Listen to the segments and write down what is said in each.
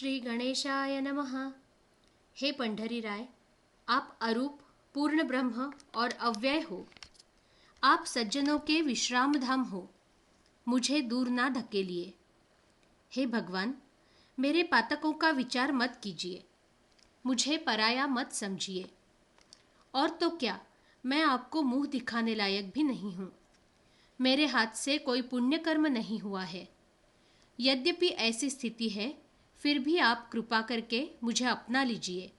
श्री गणेशाय नमः। हे पंढरी राय, आप अरूप, पूर्ण ब्रह्म और अव्यय हो। आप सज्जनों के विश्राम धाम हो, मुझे दूर ना धकेलिए। हे भगवान, मेरे पातकों का विचार मत कीजिए, मुझे पराया मत समझिए। और तो क्या, मैं आपको मुंह दिखाने लायक भी नहीं हूँ। मेरे हाथ से कोई पुण्य कर्म नहीं हुआ है। यद्यपि ऐसी स्थिति है, फिर भी आप कृपा करके मुझे अपना लीजिए।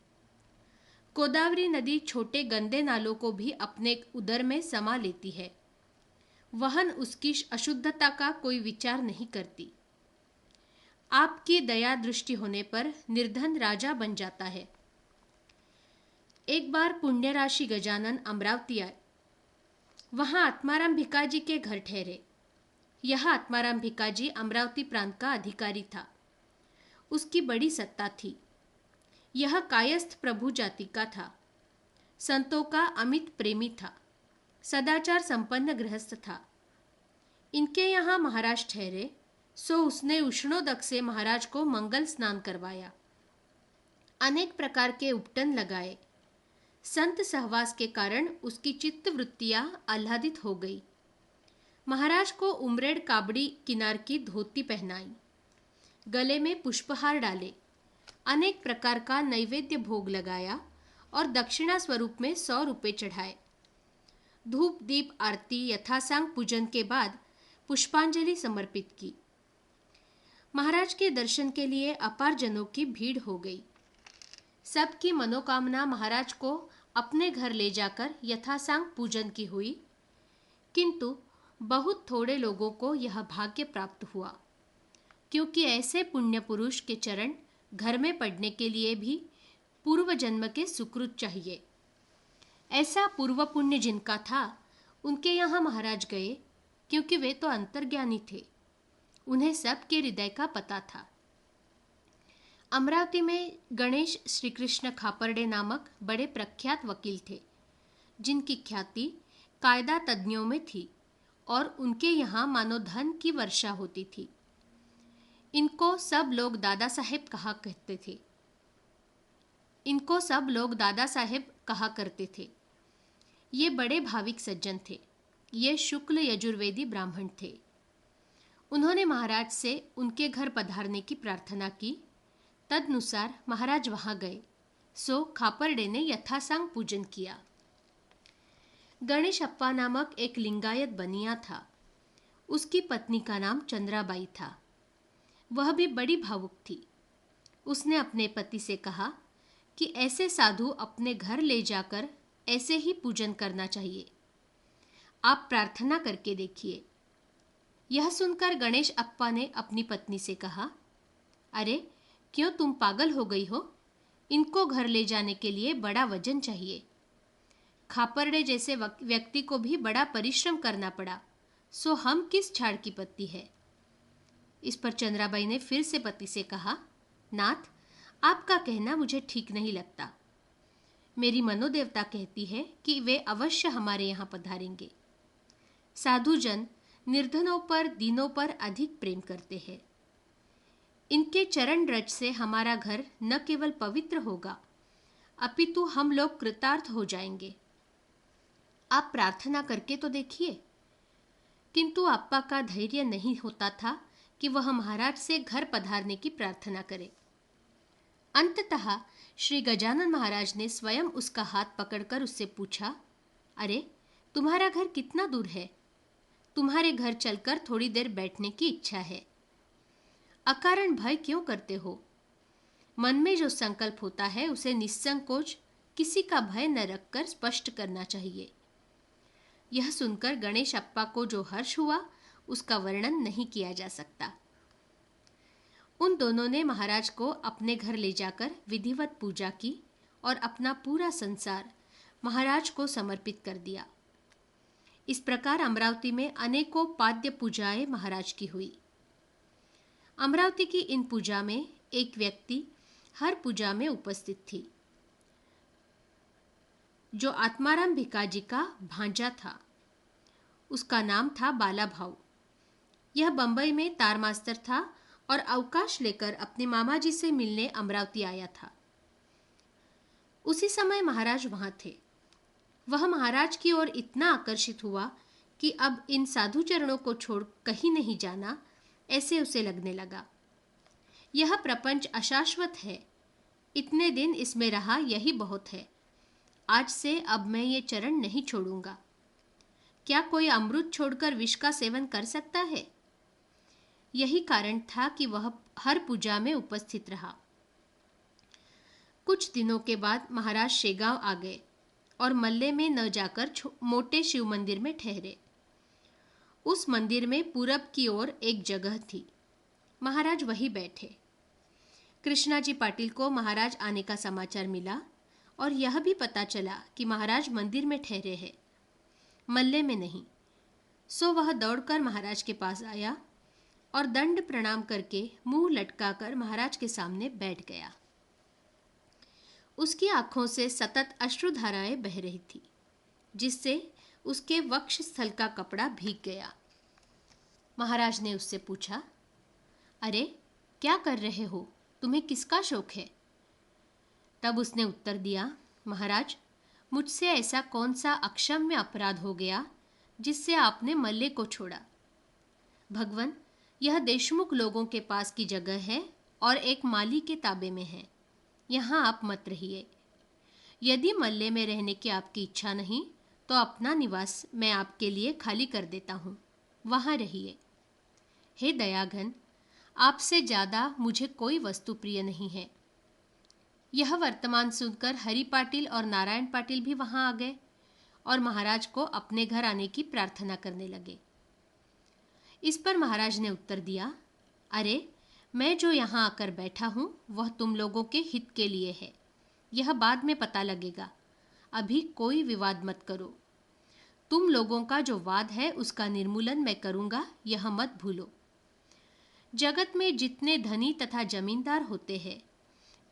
गोदावरी नदी छोटे गंदे नालों को भी अपने उदर में समा लेती है। वहन उसकी अशुद्धता का कोई विचार नहीं करती। आपकी दया दृष्टि होने पर निर्धन राजा बन जाता है। एक बार पुण्य राशि गजानन अमरावती आए। वहां आत्माराम भिकाजी के घर ठहरे। यह आत्माराम भिकाजी अमरावती प्रांत का अधिकारी था। उसकी बड़ी सत्ता थी। यह कायस्थ प्रभु जाति का था। संतों का अमित प्रेमी था। सदाचार संपन्न गृहस्थ था। इनके यहाँ महाराज ठहरे, सो उसने उष्णोदक से महाराज को मंगल स्नान करवाया। अनेक प्रकार के उपटन लगाए। संत सहवास के कारण उसकी चित्त वृत्तियां आह्लादित हो गई। महाराज को उमरेड काबड़ी किनार की धोती पहनाई, गले में पुष्पहार डाले, अनेक प्रकार का नैवेद्य भोग लगाया और दक्षिणा स्वरूप में 100 रुपये चढ़ाए। धूप दीप आरती यथासांग पूजन के बाद पुष्पांजलि समर्पित की। महाराज के दर्शन के लिए अपार जनों की भीड़ हो गई। सबकी मनोकामना महाराज को अपने घर ले जाकर यथासांग पूजन की हुई, किंतु बहुत थोड़े लोगों को यह भाग्य प्राप्त हुआ, क्योंकि ऐसे पुण्य पुरुष के चरण घर में पड़ने के लिए भी पूर्व जन्म के सुकृत चाहिए। ऐसा पूर्व पुण्य जिनका था, उनके यहाँ महाराज गए, क्योंकि वे तो अंतर्ज्ञानी थे। उन्हें सबके हृदय का पता था। अमरावती में गणेश श्री कृष्ण खापर्डे नामक बड़े प्रख्यात वकील थे, जिनकी ख्याति कायदा तज्ञों में थी और उनके यहाँ मानो धन की वर्षा होती थी। इनको सब लोग दादा साहेब कहा करते थे। ये बड़े भाविक सज्जन थे। ये शुक्ल यजुर्वेदी ब्राह्मण थे। उन्होंने महाराज से उनके घर पधारने की प्रार्थना की। तदनुसार महाराज वहां गए, सो खापर्डे ने यथासांग पूजन किया। गणेश अप्पा नामक एक लिंगायत बनिया था। उसकी पत्नी का नाम चंद्राबाई था। वह भी बड़ी भावुक थी। उसने अपने पति से कहा कि ऐसे साधु अपने घर ले जाकर ऐसे ही पूजन करना चाहिए। आप प्रार्थना करके देखिए। यह सुनकर गणेश अप्पा ने अपनी पत्नी से कहा, अरे क्यों, तुम पागल हो गई हो? इनको घर ले जाने के लिए बड़ा वजन चाहिए। खापर्डे जैसे व्यक्ति को भी बड़ा परिश्रम करना पड़ा, सो हम किस झाड़ की पत्ती है। इस पर चंद्राबाई ने फिर से पति से कहा, नाथ, आपका कहना मुझे ठीक नहीं लगता। मेरी मनोदेवता कहती है कि वे अवश्य हमारे यहाँ पधारेंगे। साधुजन निर्धनों पर, दीनों पर अधिक प्रेम करते हैं। इनके चरण रज से हमारा घर न केवल पवित्र होगा, अपितु हम लोग कृतार्थ हो जाएंगे। आप प्रार्थना करके तो देखिए। किंतु अप्पा का धैर्य नहीं होता था कि वह महाराज से घर पधारने की प्रार्थना करे। अंततः श्री गजानन महाराज ने स्वयं उसका हाथ पकड़कर उससे पूछा, अरे तुम्हारा घर कितना दूर है? तुम्हारे घर चलकर थोड़ी देर बैठने की इच्छा है। अकारण भय क्यों करते हो? मन में जो संकल्प होता है उसे निस्संकोच, किसी का भय न रखकर स्पष्ट करना चाहिए। यह सुनकर गणेश अप्पा को जो हर्ष हुआ, उसका वर्णन नहीं किया जा सकता। उन दोनों ने महाराज को अपने घर ले जाकर विधिवत पूजा की और अपना पूरा संसार महाराज को समर्पित कर दिया। इस प्रकार अमरावती में अनेकों पाद्य पूजाएं महाराज की हुई। अमरावती की इन पूजा में एक व्यक्ति हर पूजा में उपस्थित थी, जो आत्माराम भिकाजी का भांजा था। उसका नाम था बाला भाऊ। यह बंबई में तार मास्टर था और अवकाश लेकर अपने मामा जी से मिलने अमरावती आया था। उसी समय महाराज वहां थे। वह महाराज की ओर इतना आकर्षित हुआ कि अब इन साधु चरणों को छोड़ कहीं नहीं जाना, ऐसे उसे लगने लगा। यह प्रपंच अशाश्वत है, इतने दिन इसमें रहा यही बहुत है। आज से अब मैं ये चरण नहीं छोड़ूंगा। क्या कोई अमृत छोड़कर विष का सेवन कर सकता है? यही कारण था कि वह हर पूजा में उपस्थित रहा। कुछ दिनों के बाद महाराज शेगांव आ गए और मल्ले में न जाकर मोटे शिव मंदिर में ठहरे। उस मंदिर में पूरब की ओर एक जगह थी। महाराज वहीं बैठे। कृष्णाजी पाटिल को महाराज आने का समाचार मिला और यह भी पता चला कि महाराज मंदिर में ठहरे हैं, मल्ले में नहीं। सो वह दौड़कर महाराज के पास आया और दंड प्रणाम करके मुंह लटकाकर महाराज के सामने बैठ गया। उसकी आंखों से सतत अश्रुधाराएं बह रही थी, जिससे उसके वक्ष स्थल का कपड़ा भीग गया। महाराज ने उससे पूछा, अरे क्या कर रहे हो? तुम्हें किसका शौक है? तब उसने उत्तर दिया, महाराज, मुझसे ऐसा कौन सा अक्षम्य अपराध हो गया जिससे आपने मल्ले को छोड़ा? भगवन, यह देशमुख लोगों के पास की जगह है और एक माली के ताबे में है। यहाँ आप मत रहिए। यदि मल्ले में रहने की आपकी इच्छा नहीं तो अपना निवास मैं आपके लिए खाली कर देता हूँ, वहाँ रहिए। हे दयाघन, आपसे ज्यादा मुझे कोई वस्तु प्रिय नहीं है। यह वर्तमान सुनकर हरि पाटिल और नारायण पाटिल भी वहां आ गए और महाराज को अपने घर आने की प्रार्थना करने लगे। इस पर महाराज ने उत्तर दिया, अरे मैं जो यहाँ आकर बैठा हूँ वह तुम लोगों के हित के लिए है। यह बाद में पता लगेगा। अभी कोई विवाद मत करो। तुम लोगों का जो वाद है उसका निर्मूलन मैं करूँगा, यह मत भूलो। जगत में जितने धनी तथा जमींदार होते हैं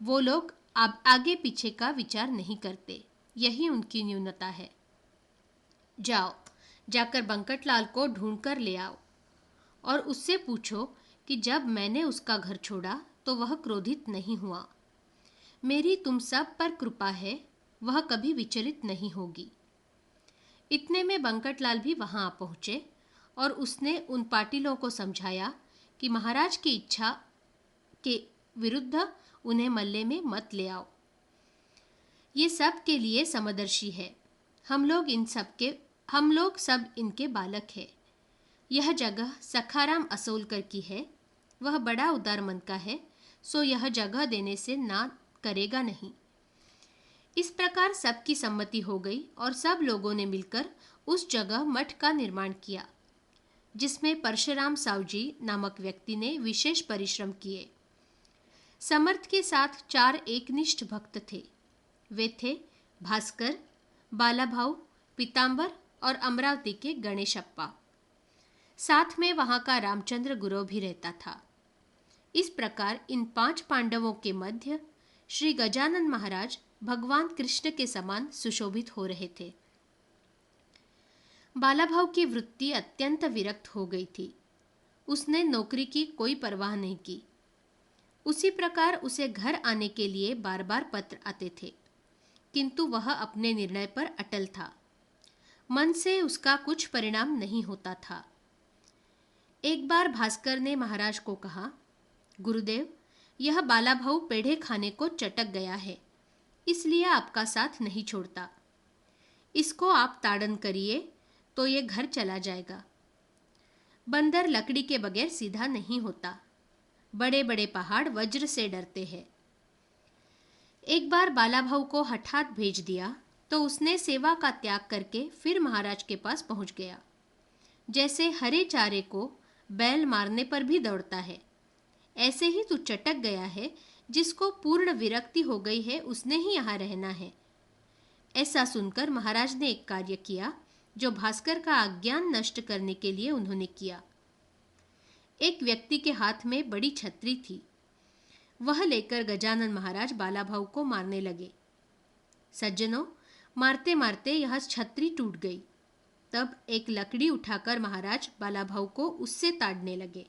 वो लोग अब आगे पीछे का विचार नहीं करते, यही उनकी न्यूनता है। जाओ, जाकर बंकटलाल को ढूंढ कर ले आओ और उससे पूछो कि जब मैंने उसका घर छोड़ा तो वह क्रोधित नहीं हुआ। मेरी तुम सब पर कृपा है, वह कभी विचलित नहीं होगी। इतने में बंकटलाल भी वहां आ पहुंचे और उसने उन पाटिलों को समझाया कि महाराज की इच्छा के विरुद्ध उन्हें मल्ले में मत ले आओ। ये सब के लिए समदर्शी है। हम लोग सब इनके बालक हैं। यह जगह सखाराम असोलकर की है। वह बड़ा उदार मन का है, सो यह जगह देने से ना करेगा नहीं। इस प्रकार सबकी सम्मति हो गई और सब लोगों ने मिलकर उस जगह मठ का निर्माण किया, जिसमें परशुराम सावजी नामक व्यक्ति ने विशेष परिश्रम किए। समर्थ के साथ 4 एकनिष्ठ भक्त थे। वे थे भास्कर, बालाभाऊ, पीतांबर और अमरावती के गणेशप्पा। साथ में वहां का रामचंद्र गुरु भी रहता था। इस प्रकार इन 5 पांडवों के मध्य श्री गजानन महाराज भगवान कृष्ण के समान सुशोभित हो रहे थे। बालाभाऊ की वृत्ति अत्यंत विरक्त हो गई थी। उसने नौकरी की कोई परवाह नहीं की। उसी प्रकार उसे घर आने के लिए बार बार पत्र आते थे, किंतु वह अपने निर्णय पर अटल था। मन से उसका कुछ परिणाम नहीं होता था। एक बार भास्कर ने महाराज को कहा, गुरुदेव, यह बालाभाऊ पेढ़े खाने को चटक गया है, इसलिए आपका साथ नहीं छोड़ता। इसको आप ताड़न करिए तो ये घर चला जाएगा। बंदर लकड़ी के बगैर सीधा नहीं होता। बड़े बड़े पहाड़ वज्र से डरते हैं। एक बार बालाभाऊ को हठात भेज दिया तो उसने सेवा का त्याग करके फिर महाराज के पास पहुंच गया। जैसे हरे चारे को बैल मारने पर भी दौड़ता है, ऐसे ही तू चटक गया है। जिसको पूर्ण विरक्ति हो गई है उसने ही यहाँ रहना है। ऐसा सुनकर महाराज ने एक कार्य किया जो भास्कर का अज्ञान नष्ट करने के लिए उन्होंने किया। एक व्यक्ति के हाथ में बड़ी छतरी थी। वह लेकर गजानन महाराज बालाभाऊ को मारने लगे। सज्जनों, मारते मारते यह छतरी टूट गई। तब एक लकड़ी उठाकर महाराज बालाभाऊ को उससे ताड़ने लगे।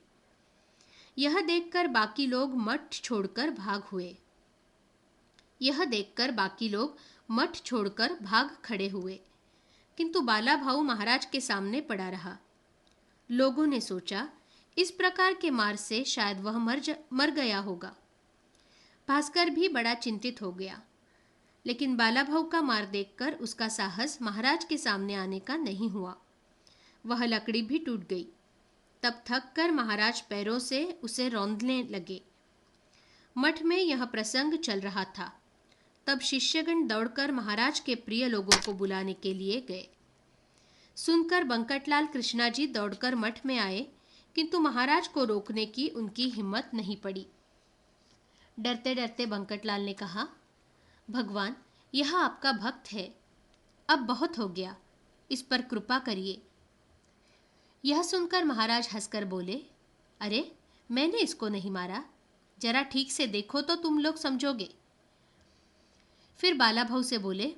यह देखकर बाकी लोग मठ छोड़कर भाग खड़े हुए, किंतु बाला भाऊ महाराज के सामने पड़ा रहा। लोगों ने सोचा, इस प्रकार के मार से शायद वह मर गया होगा। भास्कर भी बड़ा चिंतित हो गया, लेकिन बाला भाऊ का मार देखकर उसका साहस महाराज के सामने आने का नहीं हुआ। वह लकड़ी भी टूट गई। तब थक कर महाराज पैरों से उसे रौंदने लगे। मठ में यह प्रसंग चल रहा था। तब शिष्यगण दौड़कर महाराज के प्रिय लोगों को बुलाने के लिए गए। सुनकर बंकटलाल कृष्णा जी दौड़कर मठ में आए, किंतु महाराज को रोकने की उनकी हिम्मत नहीं पड़ी। डरते डरते बंकटलाल ने कहा, भगवान, यह आपका भक्त है, अब बहुत हो गया, इस पर कृपा करिए। यह सुनकर महाराज हंसकर बोले, अरे, मैंने इसको नहीं मारा, जरा ठीक से देखो तो तुम लोग समझोगे। फिर बाला भाऊ से बोले,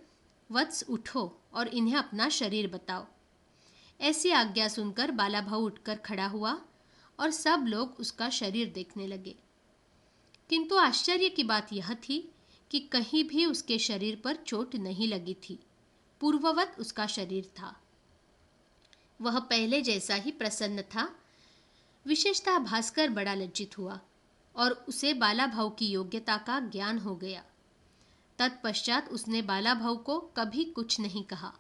वत्स उठो और इन्हें अपना शरीर बताओ। ऐसी आज्ञा सुनकर बाला भाऊ उठकर खड़ा हुआ और सब लोग उसका शरीर देखने लगे। किंतु आश्चर्य की बात यह थी कि कहीं भी उसके शरीर पर चोट नहीं लगी थी। पूर्ववत उसका शरीर था। वह पहले जैसा ही प्रसन्न था। विशेषतः भास्कर बड़ा लज्जित हुआ और उसे बाला भाऊ की योग्यता का ज्ञान हो गया। तत्पश्चात उसने बाला भाऊ को कभी कुछ नहीं कहा।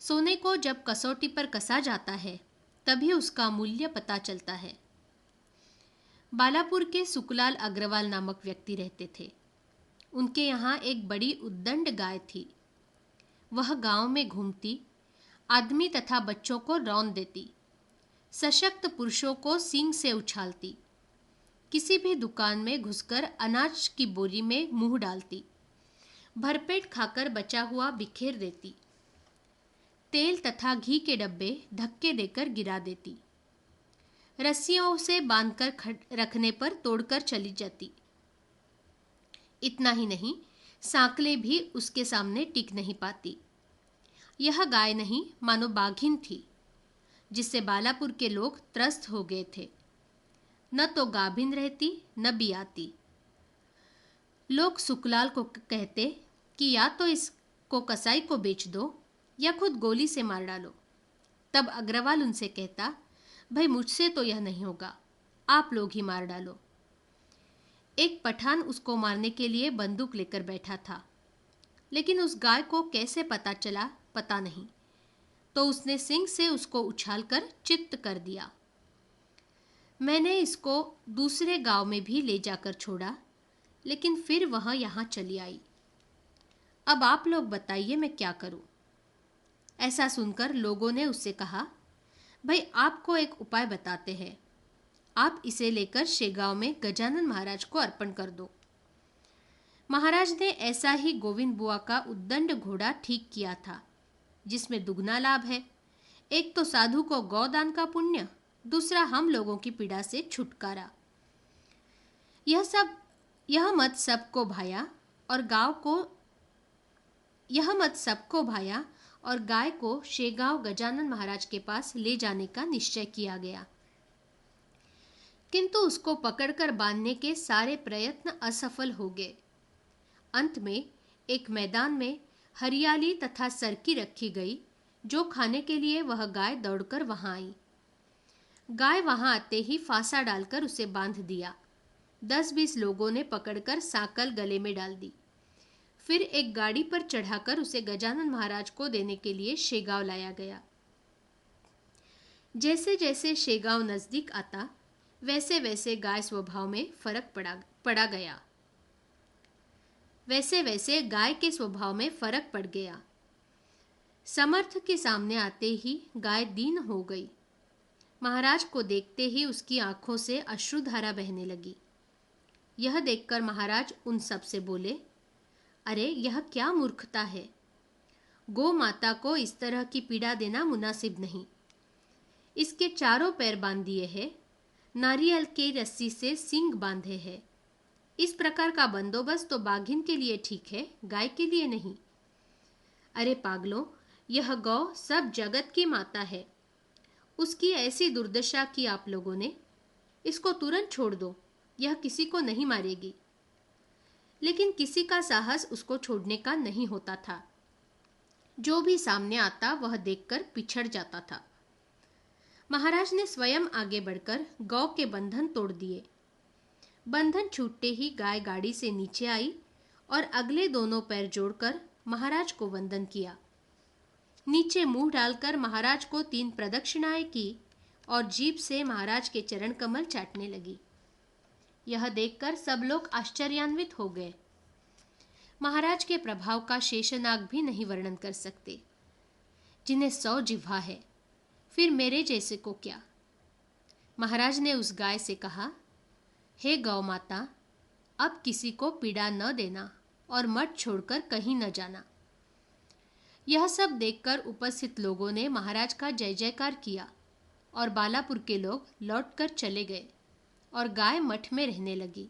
सोने को जब कसौटी पर कसा जाता है, तभी उसका मूल्य पता चलता है। बालापुर के सुखलाल अग्रवाल नामक व्यक्ति रहते थे। उनके यहाँ एक बड़ी उद्दंड गाय थी। वह गांव में घूमती, आदमी तथा बच्चों को रौंद देती, सशक्त पुरुषों को सींग से उछालती, किसी भी दुकान में घुसकर अनाज की बोरी में मुंह डालती, भरपेट खाकर बचा हुआ बिखेर देती, तेल तथा घी के डब्बे धक्के देकर गिरा देती, रस्सियों से बांधकर रखने पर तोड़कर चली जाती। इतना ही नहीं, सांकले भी उसके सामने टिक नहीं पाती। यह गाय नहीं, मानो बाघिन थी, जिससे बालापुर के लोग त्रस्त हो गए थे। न तो गाभिन रहती, न बियाती। लोग सुखलाल को कहते कि या तो इसको कसाई को बेच दो या खुद गोली से मार डालो। तब अग्रवाल उनसे कहता, भाई, मुझसे तो यह नहीं होगा, आप लोग ही मार डालो। एक पठान उसको मारने के लिए बंदूक लेकर बैठा था, लेकिन उस गाय को कैसे पता चला पता नहीं, तो उसने सिंग से उसको उछालकर चित्त कर दिया। मैंने इसको दूसरे गांव में भी ले जाकर छोड़ा, लेकिन फिर वह यहाँ चली आई। अब आप लोग बताइए मैं क्या करूं? ऐसा सुनकर लोगों ने उससे कहा, भाई, आपको एक उपाय बताते हैं, आप इसे लेकर शेगांव में गजानन महाराज को अर्पण कर दो। महाराज ने ऐसा ही गोविंद बुआ का उद्दंड घोड़ा ठीक किया था, जिसमें दुगना लाभ है। एक तो साधु को गौदान का पुण्य, दूसरा हम लोगों की पीड़ा से छुटकारा। यह मत सबको भाया और गाय को शेगांव गजानन महाराज के पास ले जाने का निश्चय किया गया। किंतु उसको पकड़कर बांधने के सारे प्रयत्न असफल हो गए। अंत में एक मैदान में हरियाली तथा सरकी रखी गई, जो खाने के लिए वह गाय दौड़कर वहां आई। गाय वहां आते ही फांसा डालकर उसे बांध दिया। 10-20 लोगों ने पकड़कर सांकल गले में डाल दी। फिर एक गाड़ी पर चढ़ाकर उसे गजानन महाराज को देने के लिए शेगांव लाया गया। जैसे जैसे शेगांव नजदीक आता, वैसे वैसे गाय स्वभाव में फर्क पड़ गया। समर्थ के सामने आते ही गाय दीन हो गई। महाराज को देखते ही उसकी आंखों से अश्रुधारा बहने लगी। यह देखकर महाराज उन सब से बोले, अरे, यह क्या मूर्खता है। गौ माता को इस तरह की पीड़ा देना मुनासिब नहीं। इसके चारों पैर बांध दिए हैं, नारियल की रस्सी से सींग बांधे हैं। इस प्रकार का बंदोबस्त तो बाघिन के लिए ठीक है, गाय के लिए नहीं। अरे पागलों, यह गौ सब जगत की माता है। उसकी ऐसी दुर्दशा की आप लोगों ने। इसको तुरंत छोड़ दो, यह किसी को नहीं मारेगी। लेकिन किसी का साहस उसको छोड़ने का नहीं होता था। जो भी सामने आता वह देखकर पिछड़ जाता था। महाराज ने स्वयं आगे बढ़कर गौ के बंधन तोड़ दिए। बंधन छूटते ही गाय गाड़ी से नीचे आई और अगले दोनों पैर जोड़कर महाराज को वंदन किया। नीचे मुंह डालकर महाराज को 3 प्रदक्षिणाएं की और जीभ से महाराज के चरण कमल चाटने लगी। यह देखकर सब लोग आश्चर्यान्वित हो गए। महाराज के प्रभाव का शेषनाग भी नहीं वर्णन कर सकते। जिन्हें 100 जिह्वा है, फिर मेरे जैसे को क्या। महाराज ने उस गाय से कहा, हे गौ माता, अब किसी को पीड़ा न देना और मठ छोड़कर कहीं न जाना। यह सब देखकर उपस्थित लोगों ने महाराज का जय जयकार किया और बालापुर के लोग लौटकर चले गए और गाय मठ में रहने लगी।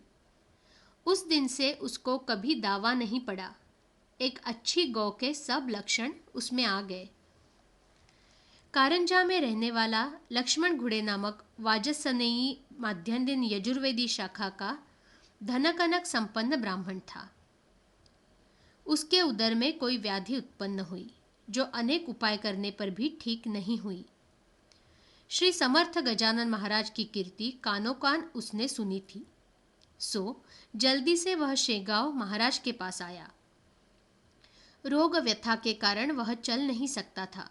उस दिन से उसको कभी दावा नहीं पड़ा। एक अच्छी गौ के सब लक्षण उसमें आ गए। कारंजा में रहने वाला लक्ष्मण घुड़े नामक वाजसनेयी माध्यान्ह यजुर्वेदी शाखा का धनकनक संपन्न ब्राह्मण था। उसके उदर में कोई व्याधि उत्पन्न हुई, जो अनेक उपाय करने पर भी ठीक नहीं हुई। श्री समर्थ गजानन महाराज की कीर्ति कानों कान उसने सुनी थी। सो जल्दी से वह शेगांव महाराज के पास आया। रोग व्यथा के कारण वह चल नहीं सकता था।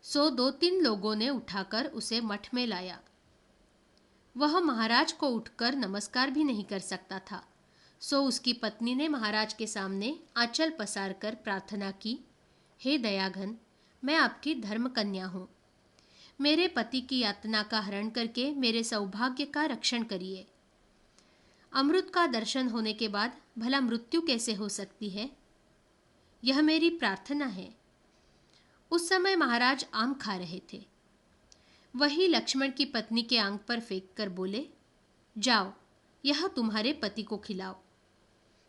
सो 2-3 लोगों ने उठाकर उसे मठ में लाया। वह महाराज को उठकर नमस्कार भी नहीं कर सकता था। सो उसकी पत्नी ने महाराज के सामने आंचल पसार कर प्रार्थना की, हे दयाघन, मैं आपकी धर्म कन्या हूँ। मेरे पति की यातना का हरण करके मेरे सौभाग्य का रक्षण करिए। अमृत का दर्शन होने के बाद भला मृत्यु कैसे हो सकती है? यह मेरी प्रार्थना है। उस समय महाराज आम खा रहे थे। वही लक्ष्मण की पत्नी के आंख पर फेंक कर बोले, जाओ, यह तुम्हारे पति को खिलाओ,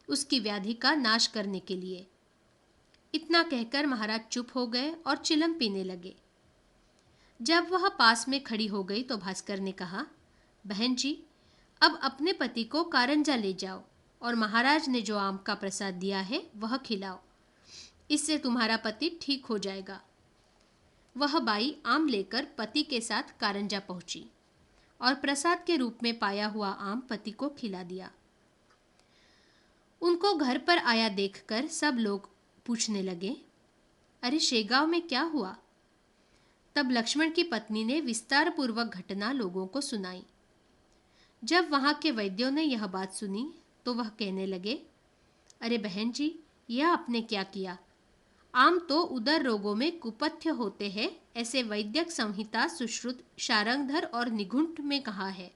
उसकी व्याधि का नाश करने के लिए। इतना कहकर महाराज चुप हो गए और चिलम पीने लगे। जब वह पास में खड़ी हो गई तो भास्कर ने कहा, बहन जी, अब अपने पति को कारंजा ले जाओ और महाराज ने जो आम का प्रसाद दिया है वह खिलाओ। इससे तुम्हारा पति ठीक हो जाएगा। वह बाई आम लेकर पति के साथ कारंजा पहुंची और प्रसाद के रूप में पाया हुआ आम पति को खिला दिया। उनको घर पर आया देखकर सब लोग पूछने लगे, अरे शेगांव में क्या हुआ? तब लक्ष्मण की पत्नी ने विस्तार पूर्वक घटना लोगों को सुनाई। जब वहां के वैद्यों ने यह बात सुनी तो वह कहने लगे, अरे बहन जी, यह आपने क्या किया? आम तो उदर रोगों में कुपथ्य होते हैं, ऐसे वैद्यक संहिता सुश्रुत शारंगधर और निघुंट में कहा है।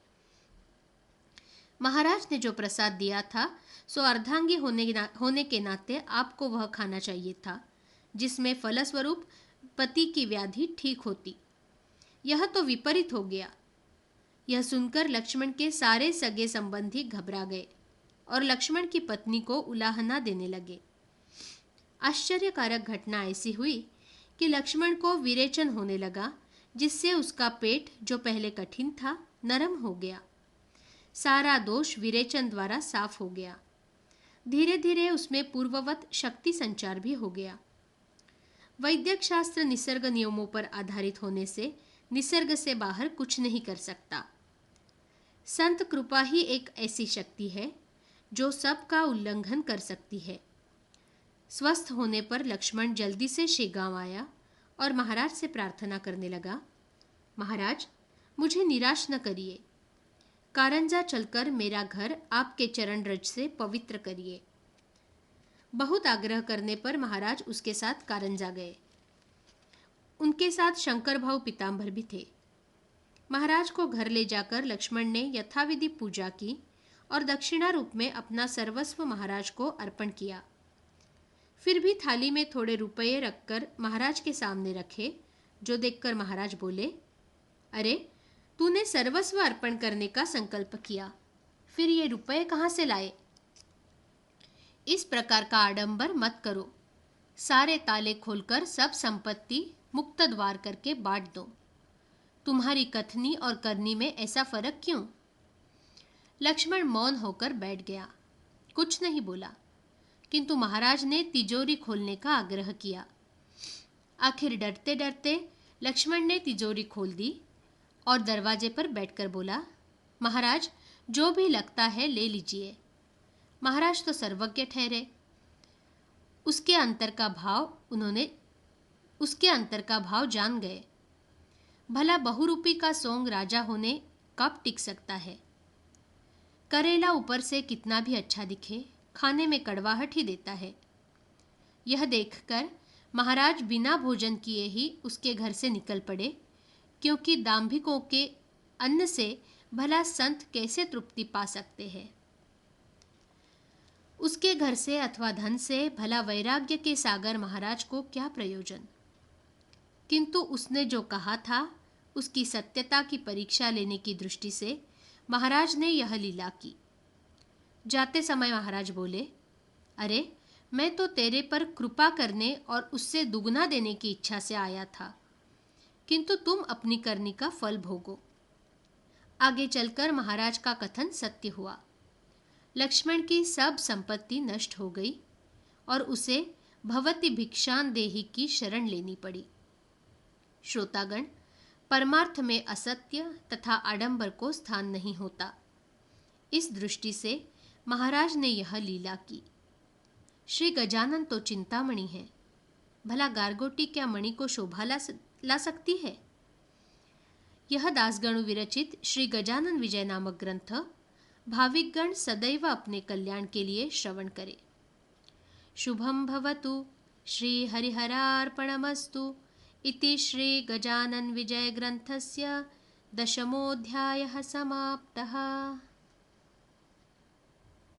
महाराज ने जो प्रसाद दिया था सो अर्धांगी होने के नाते आपको वह खाना चाहिए था, जिसमें फलस्वरूप पति की व्याधि ठीक होती। यह तो विपरीत हो गया। यह सुनकर लक्ष्मण के सारे सगे संबंधी घबरा गए और लक्ष्मण की पत्नी को उलाहना देने लगे। आश्चर्यकारक घटना ऐसी हुई कि लक्ष्मण को विरेचन होने लगा, जिससे उसका पेट जो पहले कठिन था नरम हो गया। सारा दोष विरेचन द्वारा साफ हो गया। धीरे धीरे उसमें पूर्ववत शक्ति संचार भी हो गया। वैद्यक शास्त्र निसर्ग नियमों पर आधारित होने से निसर्ग से बाहर कुछ नहीं कर सकता। संत कृपा ही एक ऐसी शक्ति है जो सबका उल्लंघन कर सकती है। स्वस्थ होने पर लक्ष्मण जल्दी से शेगांव आया और महाराज से प्रार्थना करने लगा, महाराज, मुझे निराश न करिए। कारंजा चलकर मेरा घर आपके चरण रज से पवित्र करिए। बहुत आग्रह करने पर महाराज उसके साथ कारंजा गए। उनके साथ शंकर भाऊ पीताम्बर भी थे। महाराज को घर ले जाकर लक्ष्मण ने यथाविधि पूजा की और दक्षिणा रूप में अपना सर्वस्व महाराज को अर्पण किया। फिर भी थाली में थोड़े रुपये रखकर महाराज के सामने रखे, जो देखकर महाराज बोले, अरे, तूने सर्वस्व अर्पण करने का संकल्प किया, फिर ये रुपये कहाँ से लाए? इस प्रकार का आडंबर मत करो। सारे ताले खोलकर सब संपत्ति मुक्त द्वार करके बांट दो। तुम्हारी कथनी और करनी में ऐसा फर्क क्यों? लक्ष्मण मौन होकर बैठ गया, कुछ नहीं बोला। किंतु महाराज ने तिजोरी खोलने का आग्रह किया। आखिर डरते डरते लक्ष्मण ने तिजोरी खोल दी और दरवाजे पर बैठकर बोला, महाराज, जो भी लगता है ले लीजिए। महाराज तो सर्वज्ञ ठहरे। उसके अंतर का भाव जान गए। भला बहुरूपी का सोंग राजा होने कब टिक सकता है? करेला ऊपर से कितना भी अच्छा दिखे, खाने में कड़वाहट ही देता है। यह देखकर महाराज बिना भोजन किए ही उसके घर से निकल पड़े, क्योंकि दाम्भिकों के अन्न से भला संत कैसे तृप्ति पा सकते हैं? उसके घर से अथवा धन से भला वैराग्य के सागर महाराज को क्या प्रयोजन? किंतु उसने जो कहा था उसकी सत्यता की परीक्षा लेने की दृष्टि से महाराज ने यह लीला की। जाते समय महाराज बोले, अरे, मैं तो तेरे पर कृपा करने और उससे दुगना देने की इच्छा से आया था, किंतु तुम अपनी करनी का फल भोगो। आगे चलकर महाराज का कथन सत्य हुआ। लक्ष्मण की सब संपत्ति नष्ट हो गई और उसे भवति भिक्षान देहि की शरण लेनी पड़ी। श्रोतागण, परमार्थ में असत्य तथा आडंबर को स्थान नहीं होता। इस दृष्टि से महाराज ने यह लीला की। श्री गजानन तो चिंतामणि है, भला गारगोटी क्या मणि को शोभा ला सकती है? यह दासगणु विरचित श्री गजानन विजय नामक ग्रंथ भाविकगण सदैव अपने कल्याण के लिए श्रवण करें। शुभम भवतु। श्री हरिहरार्पणमस्तु। इति श्री गजानन विजय ग्रंथस्य 10मोऽध्यायः समाप्तः।